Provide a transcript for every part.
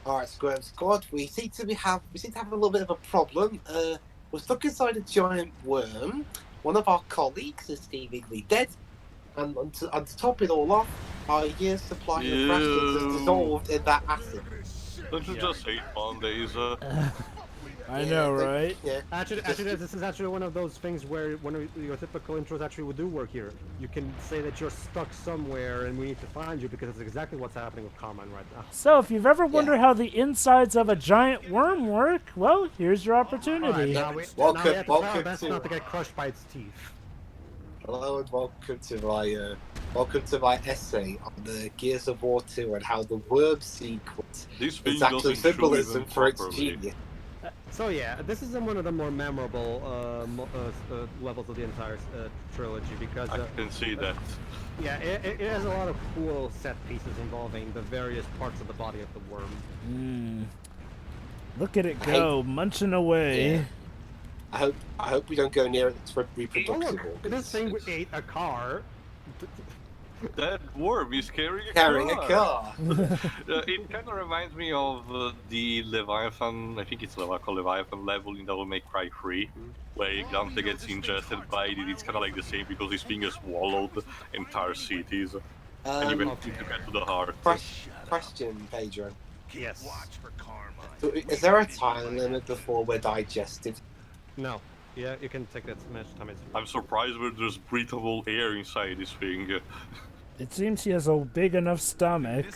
All right, Squirm Squad. We seem to have a little bit of a problem. We're stuck inside a giant worm. One of our colleagues is seemingly dead, and to top it all off, our year's supply of rations has You dissolved in that acid. don't you just hate Mondays? I Yeah, know, right? yeah. Actually, this is actually one of those things where one of your typical intros actually would do work here. You can say that you're stuck somewhere and we need to find you because it's exactly what's happening with Carmine right now. So, if you've ever wondered how the insides of a giant worm work, well, here's your opportunity. Now we have to try our best not to get crushed by its teeth. Hello and welcome to my essay on the Gears of War 2 and how the worm sequence This is thing actually doesn't show symbolism even for its properly. genius. So yeah, this is one of the more memorable levels of the entire trilogy because I can see that. yeah, it has a lot of cool set pieces involving the various parts of the body of the worm. Look at it go, munching away. Yeah. I hope we don't go near its Oh reproductive look, organs. this thing ate a car. That worm is carrying a car. It kind of reminds me of the Leviathan, I think it's Leviathan level in Devil May Cry 3, where Dante gets ingested by it. It's kind of like the same because his fingers swallowed entire cities. And you need to get to the heart. Question, Pedro. Yes. So is there a time limit before we're digested? No. Yeah, you can take that much time as you I'm surprised where there's breathable air inside this thing. It seems he has a big enough stomach.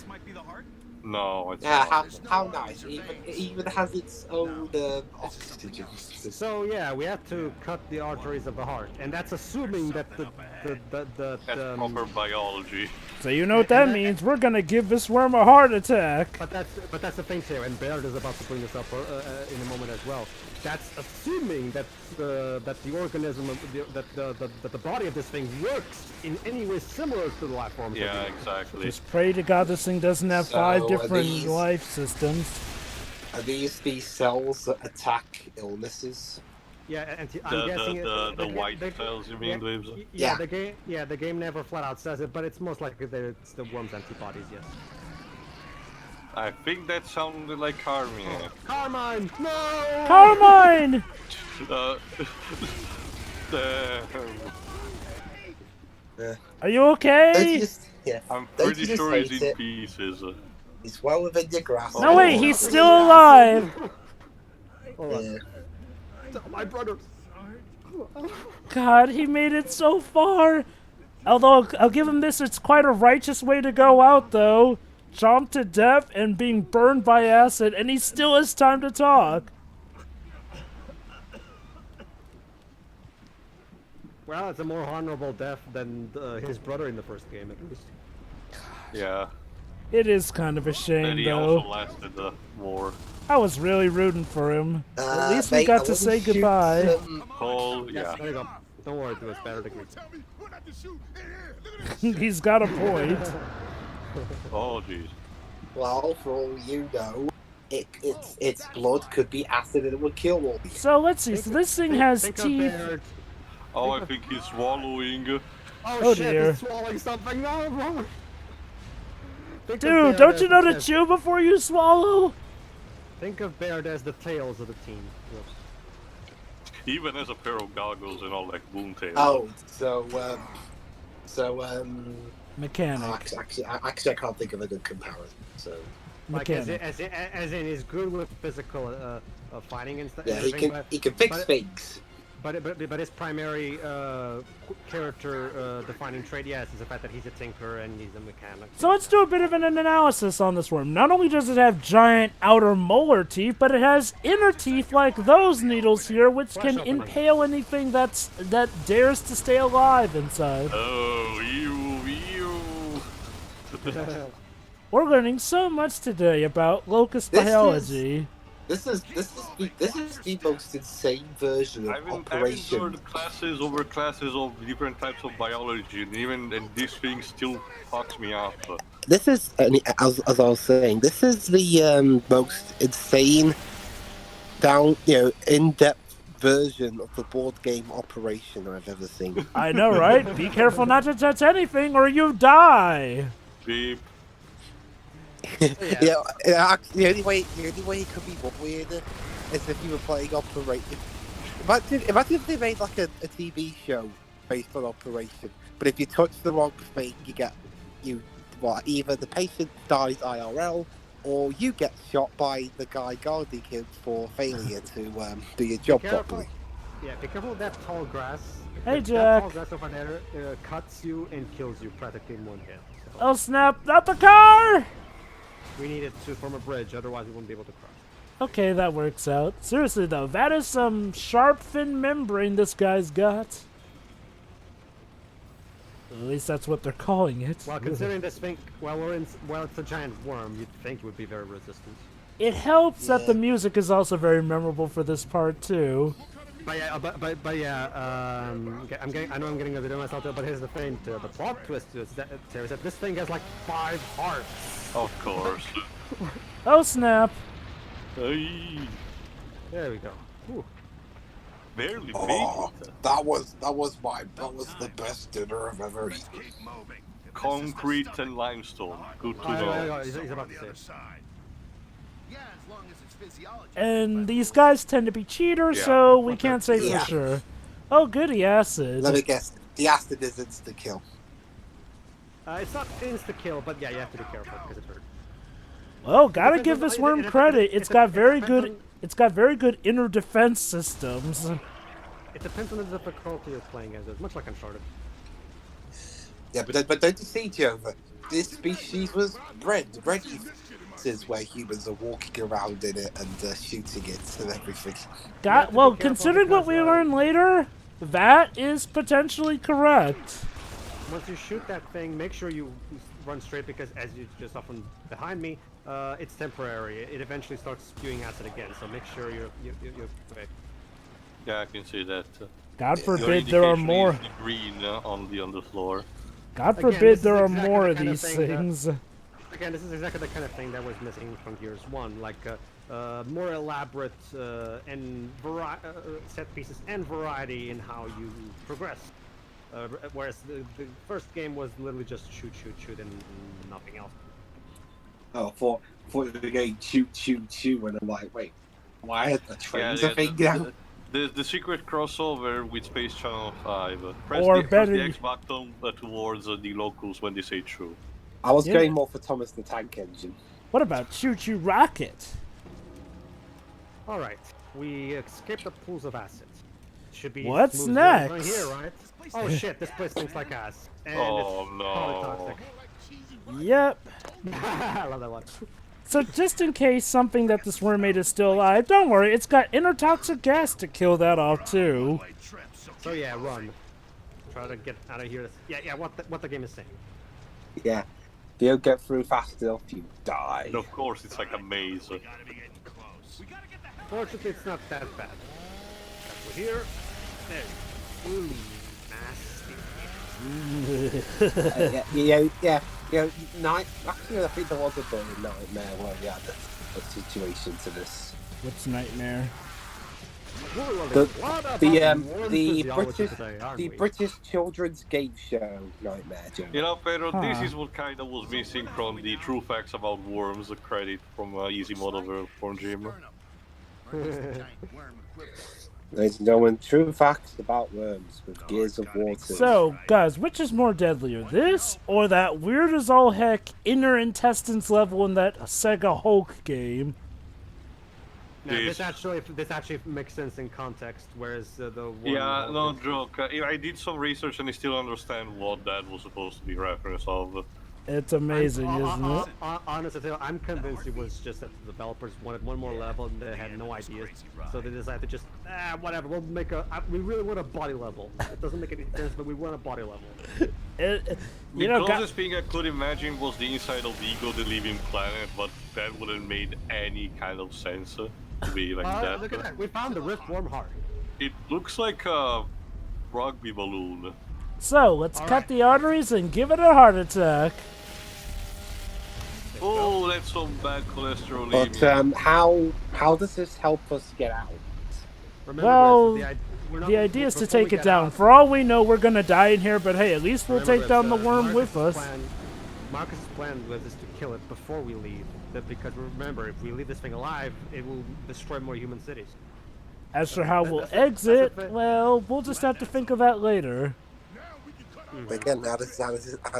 No, it's Yeah, not. how nice. It even has its own oxygen system. So yeah, we have to cut the arteries of the heart, and that's assuming that That's proper biology. So you know what that means. We're gonna give this worm a heart attack. But that's the thing here, and Baird is about to bring this up in a moment as well. That's assuming that the organism that the body of this thing works in any way similar to the life forms. Yeah, exactly. Just pray to God this thing doesn't have So 5 are different these- life systems. Are these cells that attack illnesses? Yeah, and I'm guessing The white cells, you mean, Dibs? Yeah, the game never flat out says it, but it's most likely that it's the worm's antibodies. Yes. I think that sounded like Carmine. Carmine, no! Carmine! Are you okay? I'm pretty sure he's in pieces. He's well within your grasp. No, wait, he's still alive. Yeah. My brother. God, he made it so far. Although, I'll give him this, it's quite a righteous way to go out, though. Chomped to death and being burned by acid, and he still has time to talk. Well, it's a more honorable death than his brother in the first game, at least. Yeah. It is kind of a And shame, he though. also lasted more. I was really rooting for him. At least we Mate, got I to wanna say shoot goodbye. some- Cole, yeah. There you go. Don't worry, it was better to get. He's got a point. Oh, jeez. Well, for all you know, its blood could be acid and it would kill all these. So let's see. So this thing has Think of teeth. Baird. Oh, I think he's swallowing. Oh, shit, dear. he's swallowing something. No, wrong. Think of Dude, Baird don't you know to as- chew before you swallow? Think of Baird as the tails of the team. He even has a pair of goggles and all, like Boomtail. Oh, Mechanic. actually, I can't think of a good comparison. So Like as Mechanic. in he's good with physical fighting and stuff. yeah, he can fix things. But his primary character defining trait, yes, is the fact that he's a tinker and he's a mechanic. So let's do a bit of an analysis on this worm. Not only does it have giant outer molar teeth, but it has inner teeth like those needles here, which can impale anything that dares to stay alive inside. Oh, ew. We're learning so much today about locust biology. This is the most insane version of I've Operation. endured classes over classes of different types of biology, and this thing still fucks me up. This is, as I was saying, this is the most insane, in-depth version of the board game Operation I've ever seen. I know, right? Be careful not to touch anything or you die. Beep. The only way it could be more weirder is if you were playing Operation. Imagine if they made like a TV show based on Operation, but if you touch the wrong thing, either the patient dies IRL, or you get shot by the guy guarding him for failure to do your job properly. Yeah, be careful of that tall grass. Hey, That Jack. tall grass over there cuts you and kills you practically in one hit. So Oh snap! Not the car! we need it to form a bridge, otherwise we won't be able to cross. Okay, that works out. Seriously though, that is some sharp fin membrane this guy's got. At least that's what they're calling it. Well, considering this thing, it's a giant worm, you'd think it would be very resistant. It helps that the music is also very memorable for this part too. But yeah, I know I'm getting a bit of myself there, but here's the thing, the plot twist is that this thing has like 5 hearts. Of course. Oh snap! Hey, There we go. Ooh. barely Oh, made it. that was the best dinner I've ever eaten. Concrete and limestone. Good to know. He's about to say. And these guys tend to be cheaters, Yeah. so we can't say Yeah. for sure. Oh goody acid. Let me guess. The acid is insta kill. It's not insta kill, but yeah, you have to be careful because it hurts. Oh, gotta depends give on- this worm it- it- credit. it- It's it- got it very depends good. on- It's got very good inner defense systems. It depends on the difficulty you're playing as. It's much like Uncharted. Yeah, but don't you see, Joe, that this species was bred is where humans are walking around in it and shooting it and everything. Got to be well, careful considering what we because, learn later, that is potentially correct. Once you shoot that thing, make sure you run straight because as you just often behind me, it's temporary. It eventually starts spewing acid again, so make sure you're quick. Yeah, I can see that. God Your forbid there are indication more. is the green on the floor. God Again, forbid this is there are exactly more the of kind of these thing that- things. Again, this is exactly the kind of thing that was missing from Gears 1, like more elaborate and set pieces and variety in how you progress. Whereas the first game was literally just shoot, and nothing else. Oh, I thought you were going shoot, and I'm like, wait, why are the trains a thing now? The secret crossover with Space Channel 5. Press Or press better the y- X button towards the locals when they say true. I was Yeah. going more for Thomas the Tank Engine. What about Choo Choo Rocket? Alright, we escaped the pools of acid. Should be What's smooth sailing right next? here, right? Oh shit, this place stinks like ass. And Oh, it's no. probably Yep. toxic. I love that one. So just in case something that this wormmate is still alive, don't worry, it's got intertoxic gas to kill that off too. So yeah, run. Try to get out of here. Yeah, what the game is saying. Yeah. If you don't get through fast enough, you die. And of course, it's like a maze. Fortunately, it's not that bad. We're here. There. Ooh, nasty. Actually, I think there was a bit of a nightmare where we had a situation to this. What's nightmare? The British children's game show nightmare. Joe. You know, Pedro, this Huh. is what kind of was missing from the true facts about worms, the credit from Easy Mode over from Jim. Ladies and gentlemen, true facts about worms with Gears of War 2. So, guys, which is more deadlier, this or that weird as all heck inner intestines level in that Sega Hulk game? Now, Yes. this actually makes sense in context, whereas the one. Yeah, no joke. I did some research and I still understand what that was supposed to be reference of. It's amazing, isn't it? Honestly, I'm convinced it was just that the developers wanted one more level and they had no ideas, so they decided to just whatever. We'll make we really want a body level. It doesn't make any sense, but we want a body level. You The know, closest thing I could imagine was the inside of the Ego, the living planet, but that wouldn't made any kind of sense to be like that. Look at that. We found the Rift Worm Heart. It looks like a rugby balloon. so let's cut the arteries and give it a heart attack. Oh, that's some bad cholesterol. But how does this help us get out? Remember, Well, guys, The idea is to before we take it get down. out- For all we know, we're gonna die in here, but hey, at least we'll remember take down the this, worm Marcus' with us. plan- Marcus's plan was is to kill it before we leave. Because remember, if we leave this thing alive, it will destroy more human cities. As for how we'll That's exit, a well, we'll just have to think of that later. Again, how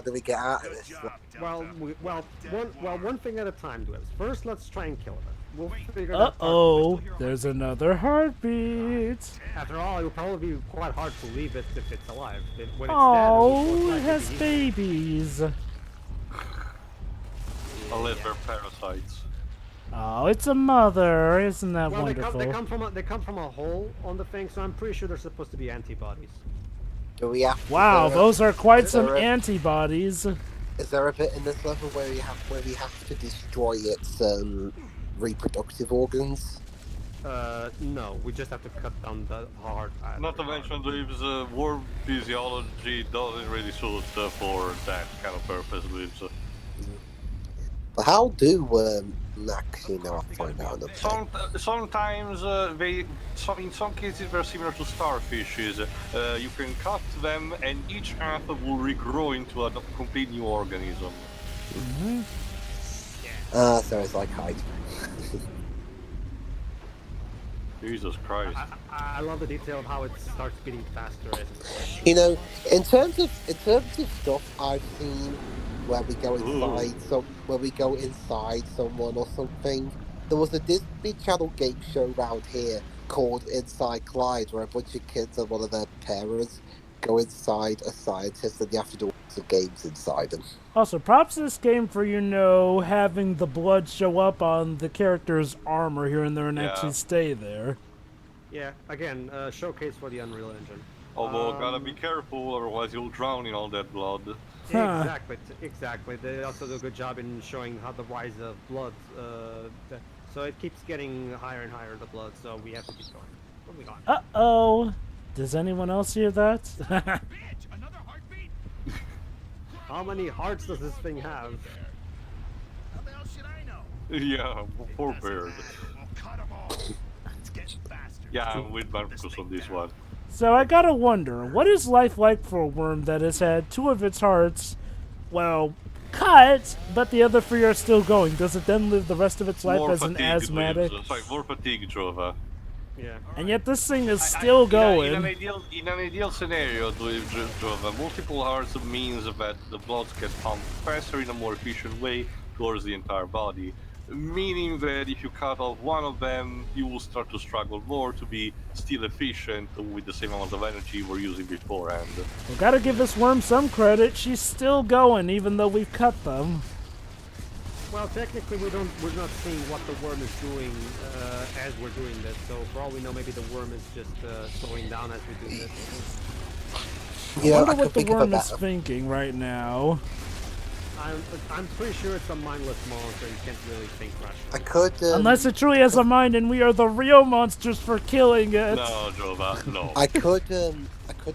do we get out of this? One thing at a time, Dwebs. First, let's try and kill it. We'll figure that part Uh-oh, there's another heartbeat. After all, it will probably be quite hard to leave it if it's alive. When it's Oh, dead, it will has babies. Unless they're parasites. Oh, it's a mother. Isn't that well, wonderful? they come from a hole on the thing, so I'm pretty sure they're supposed to be antibodies. Do we have? Wow, those are quite is some there a- antibodies. Is there a bit in this level where we have to destroy its reproductive organs? No, we just have to cut down the hard. Not to mention, the worm physiology doesn't really suit for that kind of purpose. But how do actually now I find out? Sometimes in some cases they're similar to starfishes. You can cut them, and each half will regrow into a complete new organism. So it's like Hyde. Jesus Christ! I love the detail of how it starts beating faster. You know, in terms of stuff I've seen where we go inside someone or something. There was a Disney Channel game show around here called Inside Clyde, where a bunch of kids and one of their parents go inside a scientist and you have to do lots of games inside them. Also, props to this game for, having the blood show up on the character's armor here and there and actually stay there. Yeah, again, showcase for the Unreal Engine. Although, gotta be careful, otherwise you'll drown in all that blood. Huh. Exactly. They also do a good job in showing how the rise of blood. So it keeps getting higher and higher, the blood, so we have to keep going. Moving on. Uh-oh. Does anyone else hear that? How many hearts does this thing have? How the hell should I know? Yeah, poor bird. Yeah, I'm with Marcus on this one. So I gotta wonder, what is life like for a worm that has had 2 of its hearts, well, cut, but the other 3 are still going? Does it then live the rest of its life More as an fatigue asthmatic? more fatigue, Jova. Yeah. And yet this thing is still going. In an ideal scenario, Jova, multiple hearts means that the blood gets pumped faster in a more efficient way towards the entire body. Meaning that if you cut off one of them, you will start to struggle more to be still efficient with the same amount of energy you were using beforehand. We gotta give this worm some credit. She's still going, even though we've cut them. Well, technically, we're not seeing what the worm is doing as we're doing this. So for all we know, maybe the worm is just slowing down as we do this. Yeah, I wonder what the worm is thinking right now. I'm pretty sure it's a mindless monster and can't really think rationally. I could. Unless it truly has a mind and we are the real monsters for killing it. No, Jova, no. I could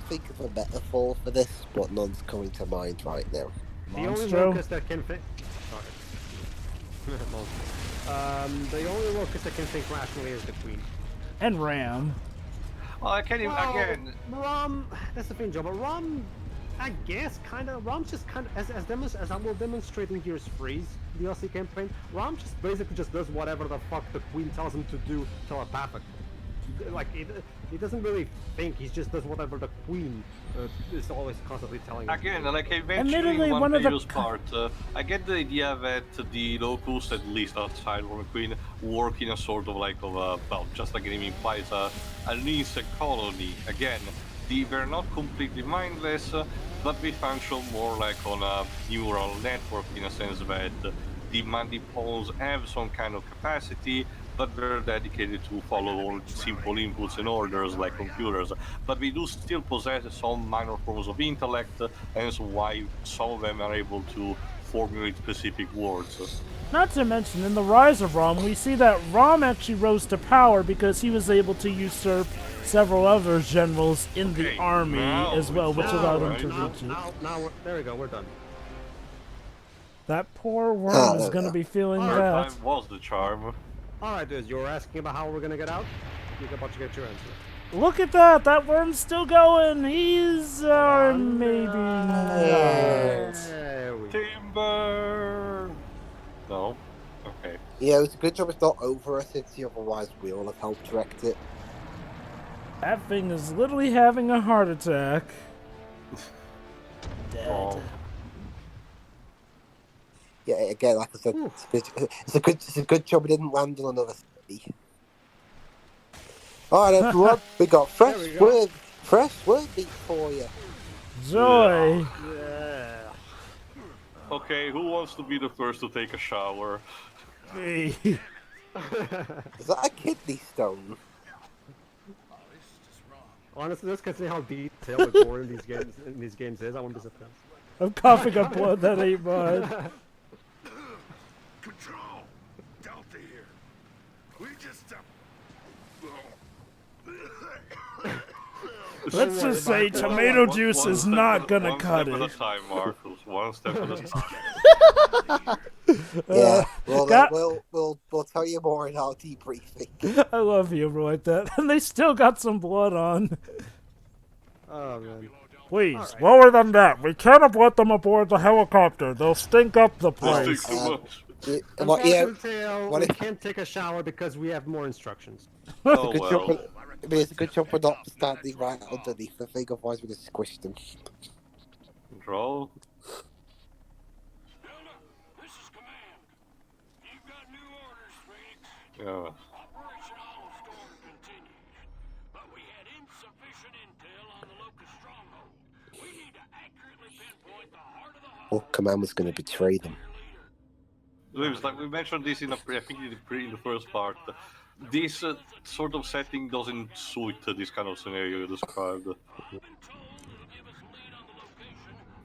think of a metaphor for this, but none's coming to mind right now. The only locust that can think. Sorry. The only locust that can think rationally is the queen. And Ram. Well, I can't even, again. Rom, that's the thing, Joe. But Rom, I guess, Rom's just as I will demonstrate in Gears Freeze, the DLC campaign. Rom just basically just does whatever the fuck the queen tells him to do telepathically. Like he doesn't really think. He just does whatever the queen is always constantly telling him. Again, like I mentioned in one previous part, I get the idea that the locals, at least outside Roman Queen, work in a sort of like just like the name implies, an insect colony. Again, they're not completely mindless, but they function more like on a neural network in a sense that the mandibles have some kind of capacity, but they're dedicated to follow simple inputs and orders like computers. But we do still possess some minor forms of intellect, and that's why some of them are able to formulate specific words. Not to mention, in the rise of Rom, we see that Rom actually rose to power because he was able to usurp several other generals in the army as well, which allowed him to reach it. Now, there we go, we're done. That poor worm is going to be feeling that. Time was the charm. Alright, dudes, you were asking about how we're gonna get out? You're about to get your answer. Look at that! That worm's still going! He's maybe not. There we go. Team burn. No. Okay. Yeah, it's a good job it's not over a city, otherwise we'll have helped direct it. That thing is literally having a heart attack. Dead. Oh. Yeah, again, like I said, it's a good job it didn't land on another city. Alright, everyone, we got fresh word beat for you. Joy. Yeah. Okay, who wants to be the first to take a shower? Me. Is that a kidney stone? Honestly, let's consider how detailed the gore in these games is. I won't be surprised. I'm coughing up blood that ain't mine. Control! Delta here. We just Let's just say tomato juice is not gonna cut One it. step at a time, Marcus. One step at a time. Yeah, God- we'll tell you more in our debriefing. I love humor like that. And they still got some blood on. Oh man. Please, Alright. lower than that. We can't have let them aboard the helicopter. They'll stink up the This place. is too much. We can't take a shower because we have more instructions. Oh Good job well. it's a good job we're not standing right underneath the thing, otherwise we'd have squished them. Control. This is command. You've got new orders, Phoenix. Yeah. Operation Olive Storm continues. But we had insufficient intel on the locust stronghold. We need to accurately pinpoint the heart of the Or Command was going to betray them. It's like we mentioned this in I think in the first part. This sort of setting doesn't suit this kind of scenario you described.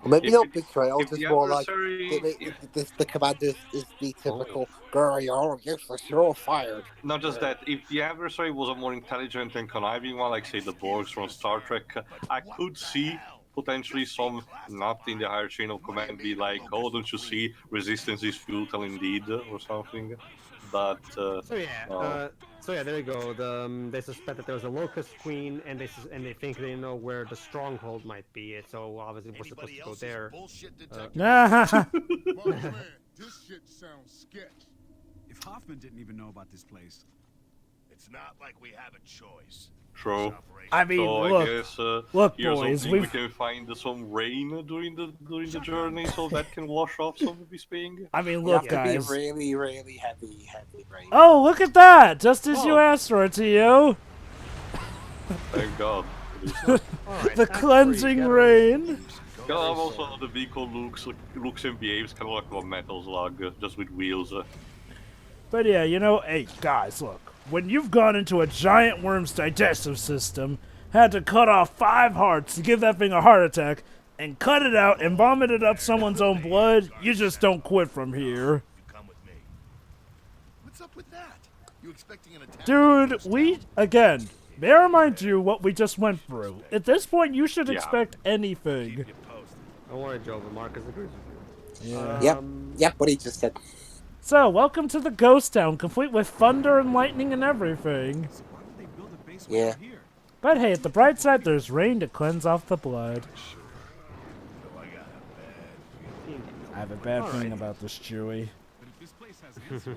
Or maybe If not it- betrayal, if just the more like adversary- the commander is the typical "Girl, you're useless, you're fired." Not just that, if the adversary was a more intelligent and conniving one, like say the Borgs from Star Trek, I could see potentially some not in the higher chain of command be like, oh, don't you see, resistance is futile indeed, or something. But So yeah, there you go. They suspect that there was a locust queen, and they think they know where the stronghold might be. So obviously we're supposed to go there. Marksman, this shit sounds sketch. If Hoffman didn't even know about this place. It's not like we have a choice. true. I mean, So I look, guess look, here's boys, something we we've. can find some rain during the journey, so that can wash off some of this thing. I mean, You look, have to be guys. really, really heavy rain. Oh, look at that! Just as you asked for it, to Thank God. Alright, the Act cleansing 3, rain. Yeah, also the vehicle looks and behaves kind of like a metal slug, just with wheels. But yeah, you know, hey, guys, look. When you've gone into a giant worm's digestive system, had to cut off 5 hearts to give that thing a heart attack, and cut it out and vomit it up someone's own blood, you just don't quit from here. You come with me. What's up with that? You expecting an attack? Dude, again, bear in mind you what we just went through. At this point, you should Yeah. expect anything. You posted. Don't worry, Joe, but Marcus agrees with you. Yeah. Yep, what he just said. So, welcome to the ghost town, complete with thunder and lightning and everything. So why would they build a base Yeah. right here? But hey, at the bright side, there's rain to cleanse off the blood. I have a bad feeling about this, Chewie. But if this place has answers,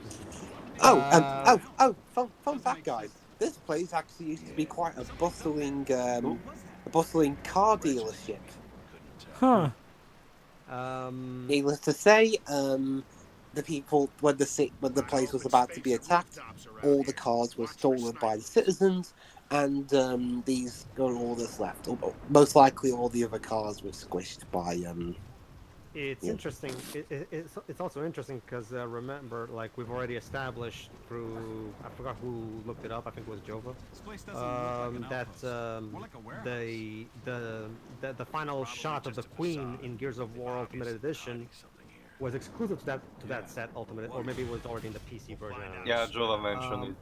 Fun fact, guys. This place actually used to be quite a bustling car dealership. Huh. Needless to say, the people when the place was about to be attacked, all the cars were stolen by the citizens, and these got all that's left. Most likely, all the other cars were squished by It's Yeah. interesting. It's also interesting because remember, like we've already established through I forgot who looked it up. I think it was Jova. this place doesn't look like an That outpost. More like a warehouse. the final shot of the Queen in Gears of War Ultimate Edition was exclusive to that set Ultimate, or maybe it was already in the PC version. I don't know. Yeah, Jova mentioned it.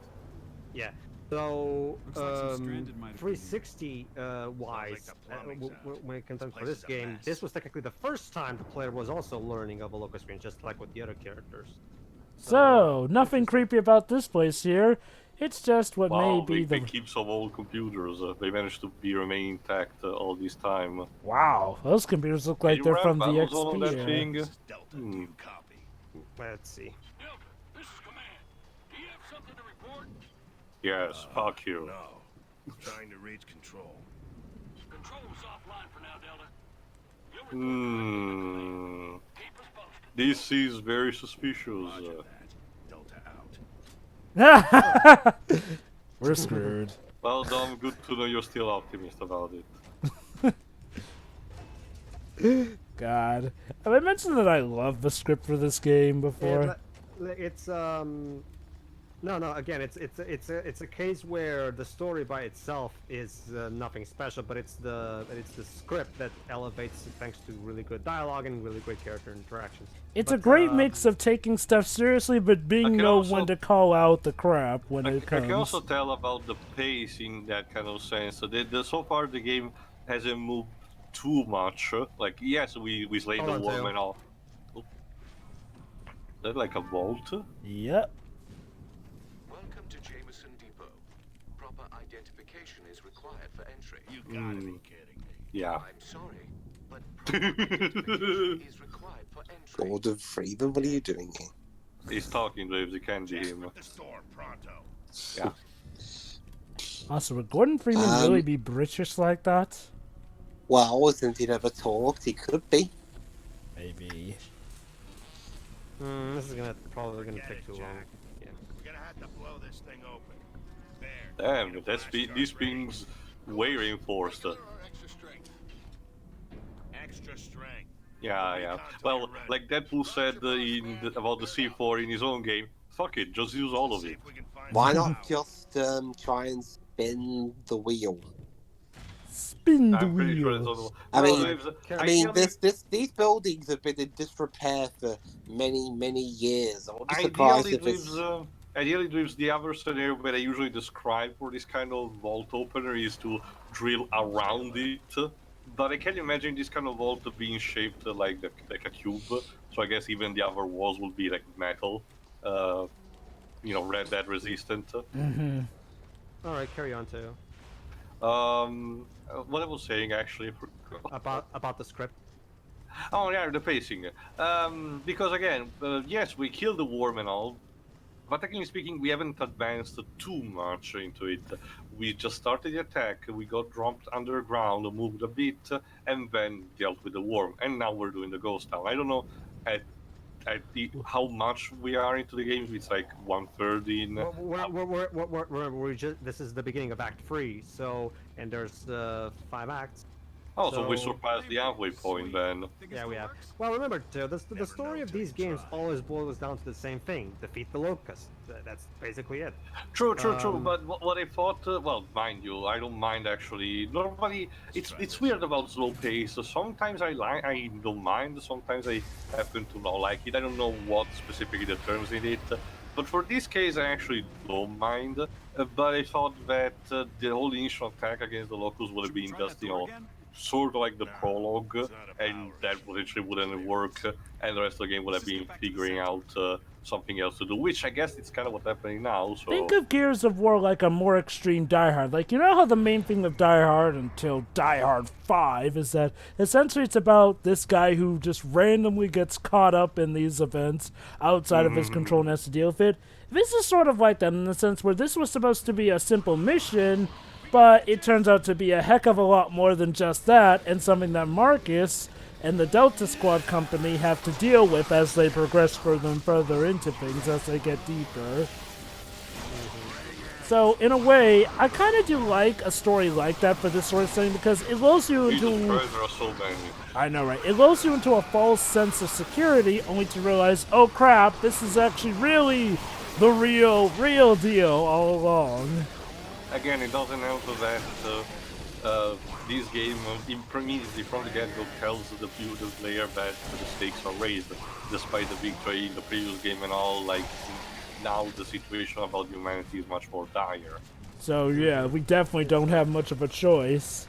Yeah. So, Looks like some stranded might have 360 wise, when it comes for this game, this was technically the first time the player was also learning of a local screen, just like with the other characters. So, nothing creepy about this place here. It's just what may Wow, be they the... keep some old computers. They managed to remain intact all this time. Wow, those computers look Can like you they're run from the battles on XP that era. thing? Delta, do you copy? Let's see. Delta, this is Command. Do you have something to report? Yes, fuck you. No. Trying to reach control. Control's offline for now, Delta. You'll report Hmm. Keep us posted. This is very suspicious. Roger that. Delta out. We're screwed. Well, Dom, good to know you're still optimist about it. God. Have I mentioned that I love the script for this game before? It's no. Again, it's a case where the story by itself is nothing special, but it's the script that elevates it thanks to really good dialogue and really great character interactions. It's a great mix of taking stuff seriously, but being know when to call out the crap when it I comes. can also tell about the pace in that kind of sense. So, so far the game hasn't moved too much. Like, yes, we slayed Hold the on, worm Theo. and all. Oh. Is that like a vault? Yep. Welcome to Jameson Depot. Proper identification is required for entry. You gotta be kidding me. Yeah. I'm sorry, but proper identification is required for entry. Gordon Freeman, what are you doing here? He's talking to him, you can't see him. With the store pronto. Yeah. Also, would Gordon Freeman really be British like that? Well, since he never talked, he could be. Maybe. This is probably gonna take too long. Yeah. We're gonna have to blow this thing open. There. Damn, these things way reinforced. Extra strength. Extra strength. Yeah. Well, like Deadpool said about the C4 in his own game, fuck it, just use all of See it. if we can find Why out. not just try and spin the wheel? Spin the I'm pretty sure wheel. it's all. I mean- Well, I mean, ideally- these buildings have been in disrepair for many years. I wouldn't be surprised Ideally, if it's... ideally, Dreams, the other scenario that I usually describe for this kind of vault opener is to drill around it. But I can imagine this kind of vault being shaped like a cube. So I guess even the other walls would be like metal, Red Dead resistant. Mm-hmm. All right, carry on to What I was saying actually. about the script. Oh yeah, the pacing. Because again, yes, we killed the worm and all, but technically speaking, we haven't advanced too much into it. We just started the attack, we got dropped underground, moved a bit, and then dealt with the worm. And now we're doing the ghost town. I don't know how much we are into the game. It's like 1/3 in. We're just, this is the beginning of Act 3, so, and there's 5 acts. Oh, so we So- surpassed the halfway point then. Yeah, we have. Well, remember, too, the story of these games always boils down to the same thing: defeat the locust. That's basically it. True. But what I thought, well, mind you, I don't mind actually. Normally, it's weird about slow pace. Sometimes I don't mind. Sometimes I happen to not like it. I don't know what specifically the terms in it. But for this case, I actually don't mind. But I thought that the whole initial attack against the locust would have been just, sort of like the prologue, and that potentially wouldn't work, and the rest of the game would have been figuring out something else to do, which I guess it's kind of what's happening now. So Think of Gears of War like a more extreme Die Hard. Like, you know how the main thing of Die Hard until Die Hard 5 is that essentially it's about this guy who just randomly gets caught up in these events outside of his control and has to deal with it. This is sort of like that in the sense where this was supposed to be a simple mission, but it turns out to be a heck of a lot more than just that, and something that Marcus and the Delta Squad company have to deal with as they progress further and further into things as they get deeper. So, in a way, I kind of do like a story like that for this sort of thing, because it lulls you Jesus into... Christ, there are so many. I know, right? It lulls you into a false sense of security, only to realize, oh crap, this is actually really the real deal all along. Again, it doesn't help that this game immediately from the get-go tells the player that the stakes are raised, despite the victory in the previous game and all. Like, now the situation about humanity is much more dire. So yeah, we definitely don't have much of a choice.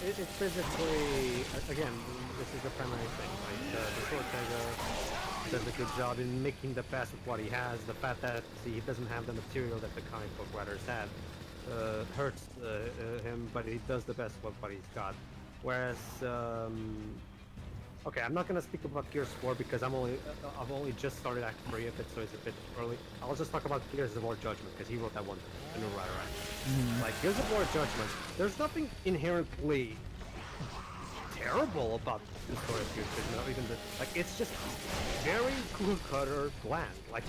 It's basically, again, this is the primary thing, like the short does a good job in making the best with what he has. The fact that he doesn't have the material that the comic book writers have hurts him, but he does the best with what he's got. Whereas, okay, I'm not gonna speak about Gears 4 because I've only just started Act 3 of it, so it's a bit early. I'll just talk about Gears of War Judgment because he wrote that one, the new writer. Like Gears of War Judgment, there's nothing inherently terrible about the story of Gears. Even like it's just very cookie cutter bland. Like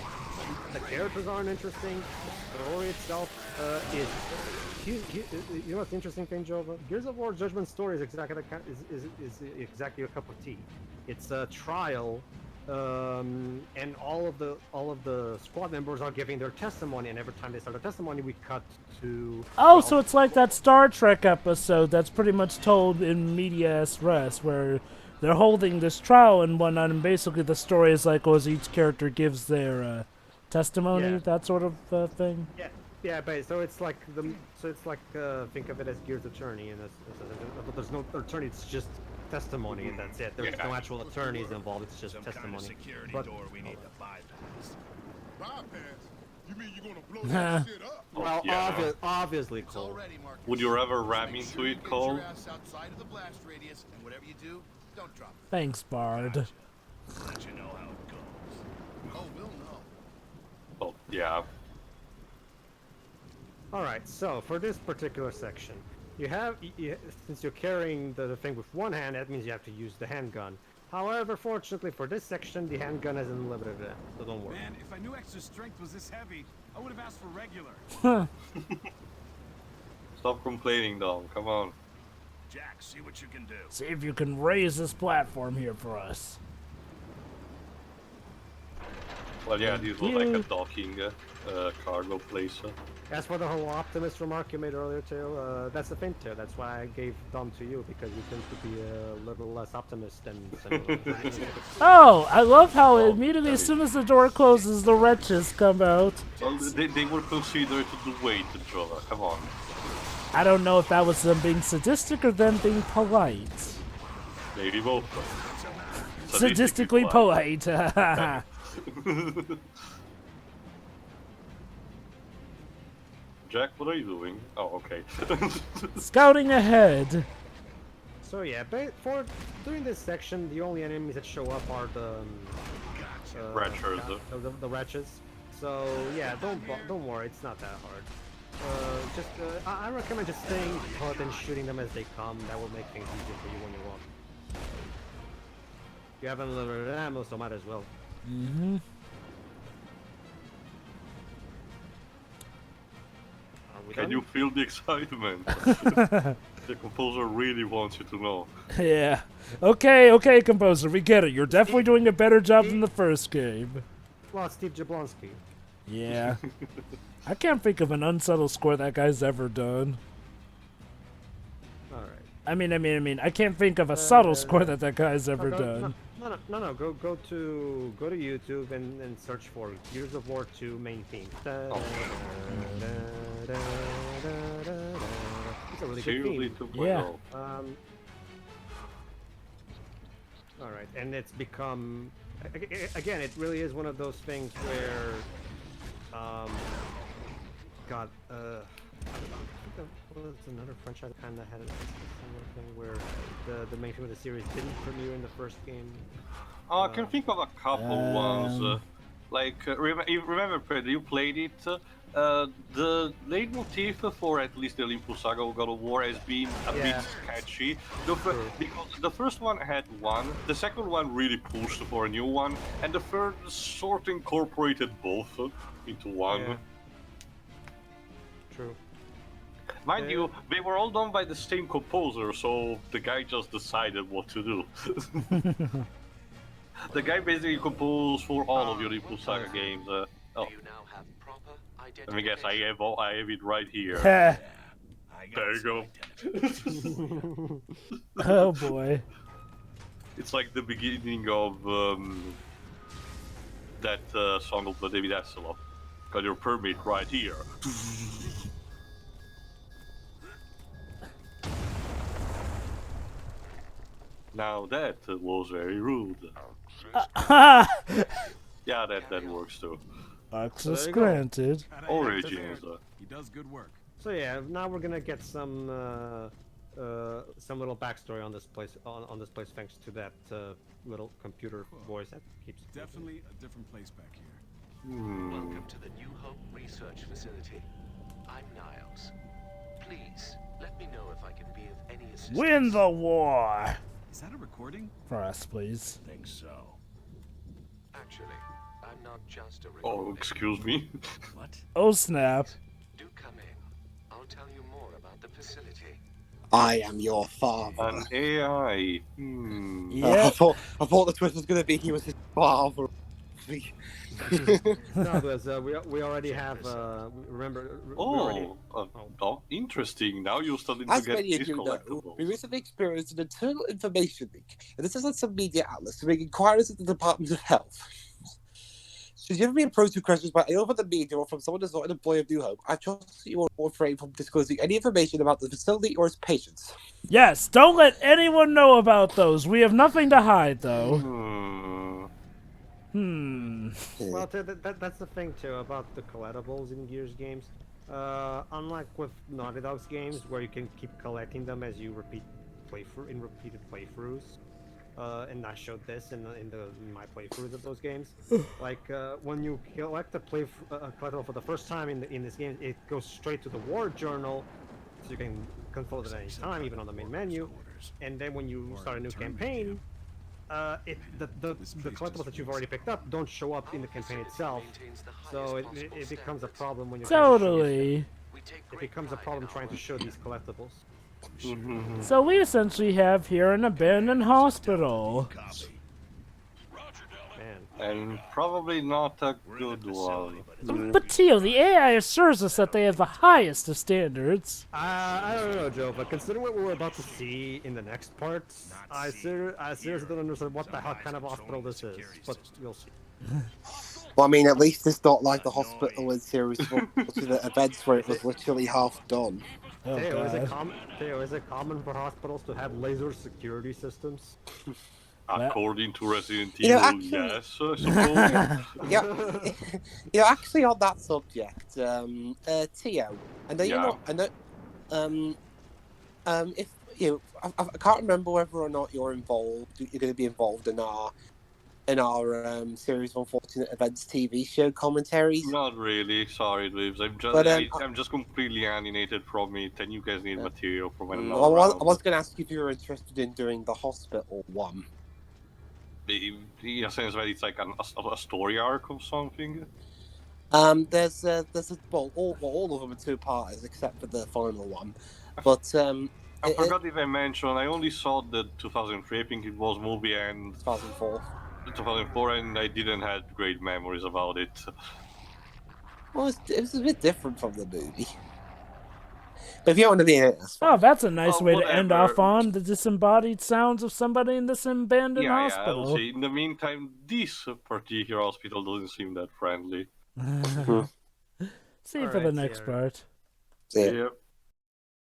the characters aren't interesting. The story itself is. You know what's the interesting thing, Jova? Gears of War Judgment story is exactly is exactly a cup of tea. It's a trial, and all of the squad members are giving their testimony, and every time they start a testimony, we cut to. Oh, so it's like that Star Trek episode that's pretty much told in medias res, where they're holding this trial and whatnot, and basically the story is like, as each character gives their testimony, that sort of thing. Yeah. Yeah, but so it's like think of it as Gears Attorney, and there's no attorney. It's just testimony, and that's it. There's no actual attorneys involved. It's just testimony. But door we need to bypass. Bypass? You mean you're gonna blow that shit up? well, yeah. obviously, Cole. Already, Marcus. Would you rather ram Make into sure you it, get Cole? your ass outside of the blast radius, and whatever you do, don't drop it. Thanks, Bard. Let you know how it goes. Oh, we'll know. Oh, yeah. Alright, so for this particular section, you have, since you're carrying the thing with one hand, that means you have to use the handgun. However, fortunately for this section, the handgun is unlimited, so don't worry. Man, if I knew extra strength was this heavy, I would have asked for regular. Stop complaining, Dom. Come on. Jack, see what you can do. See if you can raise this platform here for us. Well, yeah, this was like a docking cargo place. As for the whole optimist remark you made earlier, Tail, that's the thing, Tail. That's why I gave Dom to you, because you tend to be a little less optimist than Oh, I love how immediately as soon as the door closes, the wretches come out. Well, they were considered the weight, Jova. Come on. I don't know if that was them being sadistic or them being polite. Maybe both. Sadistically polite. Jack, what are you doing? Oh, okay. Scouting ahead. So yeah, during this section, the only enemies that show up are the Ratchers. the wretches. So yeah, don't worry, it's not that hard. I recommend just staying put and shooting them as they come. That will make things easier for you when you walk. You have unlimited ammo, so might as well. Mm-hmm. Can you feel the excitement? The composer really wants you to know. Yeah. Okay, composer, we get it. You're definitely doing a better job than the first game. Well, Steve Jablonski. Yeah. I can't think of an unsubtle score that guy's ever done. All right. I mean, I can't think of a subtle score that guy's ever done. No. Go to YouTube and search for Gears of War 2 main theme. It's a really good theme. Yeah. All right, and it's become again. It really is one of those things where, God, was another franchise kind of had a similar thing where the main theme of the series didn't premiere in the first game. I can think of a couple ones. Remember, Pedro, you played it. The leitmotif for at least the Olympus Saga of God of War has been a bit sketchy. Because the first one had one, the second one really pushed for a new one, and the third sort of incorporated both into one. Yeah. True. Mind you, they were all done by the same composer, so the guy just decided what to do. The guy basically composed for all of the Olympus Saga games. Do you now have proper identification? Let me guess, I have it right here. There you go. Oh boy. It's like the beginning of that song of David Hasselhoff. Got your permit right here. Now that was very rude. Yeah, that works too. Access there you go. granted. Origins. He does good work. So yeah, now we're gonna get some little backstory on this place on this place thanks to that little computer voice that keeps Definitely a different place back here. Welcome to the New Hope Research Facility. I'm Niles. Please, let me know if I can be of any assistance. Win the war! Is that a recording? For us, please. Think so. Actually, I'm not just a Oh, recording. excuse me. What? Oh snap. Do come in. I'll tell you more about the facility. I am your father. An AI. I Yeah. thought the twist was going to be he was his father. No, because we already have remember. We already, Oh, interesting. Now you're starting to As get many of these you know, collectibles. we recently experienced an internal information leak, and this has led some media outlets to make inquiries at the Department of Health. Should you ever be approached with questions by either the media or from someone who's not an employee of New Hope, I trust that you are refrain from disclosing any information about the facility or its patients. Yes, don't let anyone know about those. We have nothing to hide, though. Well, that's the thing too about the collectibles in Gears games. Unlike with Naughty Dog's games, where you can keep collecting them as you repeated playthroughs, and I showed this in my playthroughs of those games. Like when you collect a collectible for the first time in this game, it goes straight to the war journal, so you can consult it at any time, even on the main menu. And then when you start a new campaign, the collectibles that you've already picked up don't show up in the campaign itself, so it becomes a problem when you're Totally. it becomes a problem trying to show these collectibles. So we essentially have here an abandoned hospital. Man, And probably not a good one. But Tio, the AI assures us that they have the highest of standards. I don't know, Joe, but considering what we're about to see in the next part, I seriously don't understand what the hell kind of hospital this is, but we'll see. Well, I mean, at least it's not like the hospital in Series 4 to the events where it was literally half done. Oh Theo, god. Is it common for hospitals to have laser security systems? According to Resident You know, Evil, actually- yes, I suppose. Yeah, actually, on that subject, Tio, I know you're not. I know. If you, I can't remember whether or not you're involved. You're going to be involved in our Series 114 Events TV show commentaries. Not really, sorry, Lives. I'm just completely alienated from it, and you guys need material from when I'm not I around. was going to ask if you were interested in doing the hospital one. In a sense that it's like a story arc or something. There's all of them are two parts except for the final one, but I forgot if I mentioned, I only saw the 2003, I think it was movie, and 2004. 2004, and I didn't have great memories about it. Well, it was a bit different from the movie. But if you want to be in it, that's fine. Oh, that's a nice way to end whatever. off on, the disembodied sounds of somebody in this abandoned I'll hospital. see. In the meantime, this particular hospital doesn't seem that friendly. See you for the Alright, next Sierra. part. Yeah. Yep.